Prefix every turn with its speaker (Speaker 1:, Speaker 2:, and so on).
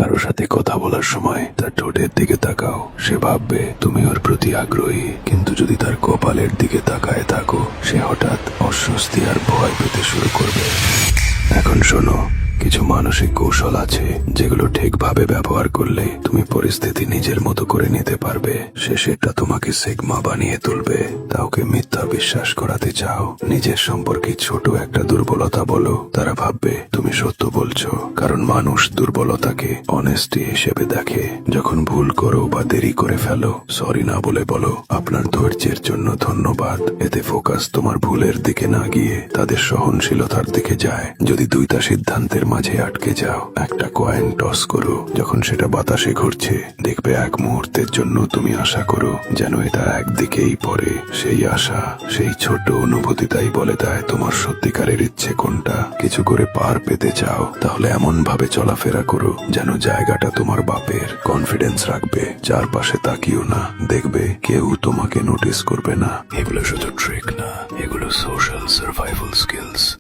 Speaker 1: কারো সাথে কথা বলার সময় তার ঠোঁটের দিকে তাকাও, সে ভাববে তুমি ওর প্রতি আগ্রহী। কিন্তু যদি তার কপালের দিকে তাকায় থাকো, সে হঠাৎ অস্বস্তি আর ভয় পেতে শুরু করবে। এখন শোনো, কিছু মানসিক কৌশল আছে যেগুলো ঠিকভাবে ব্যবহার করলে তুমি পরিস্থিতি নিজের মতো করে নিতে পারবে। সেটা তোমাকে সিগমা বানিয়ে তুলবে। কাউকে মিথ্যা বিশ্বাস করাতে চাও, নিজের সম্পর্কে ছোট একটা দুর্বলতা বলো, তারা ভাববে তুমি সত্য বলছো। কারণ মানুষ দুর্বলতাকে অনেস্টি হিসেবে দেখে। যখন ভুল করো বা দেরি করে ফেলো, সরি না বলে বলো আপনার ধৈর্যের জন্য ধন্যবাদ। এতে ফোকাস তোমার ভুলের দিকে না গিয়ে তাদের সহনশীলতার দিকে যায়। যদি দুইটা সিদ্ধান্তের মাঝে আটকে যাও, একটা কয়েন টস করো। যখন সেটা বাতাসে ঘুরছে, দেখবে এক মুহূর্তের জন্য তুমি আশা করো যেন এটা একদিকেই পড়ে। সেই আশা, সেই ছোট অনুভূতিটাই বলে দেয় তোমার সত্যিকারের ইচ্ছে কোনটা। কিছু করে পার পেতে চাও, তাহলে এমন ভাবে চলাফেরা করো যেন জায়গাটা তোমার বাপের। কনফিডেন্স রাখবে, চারপাশে তাকিও না, দেখবে কেউ তোমাকে নোটিস করবে না। এগুলো শুধু ট্রিক না, এগুলো সোশ্যাল সার্ভাইভাল স্কিলস।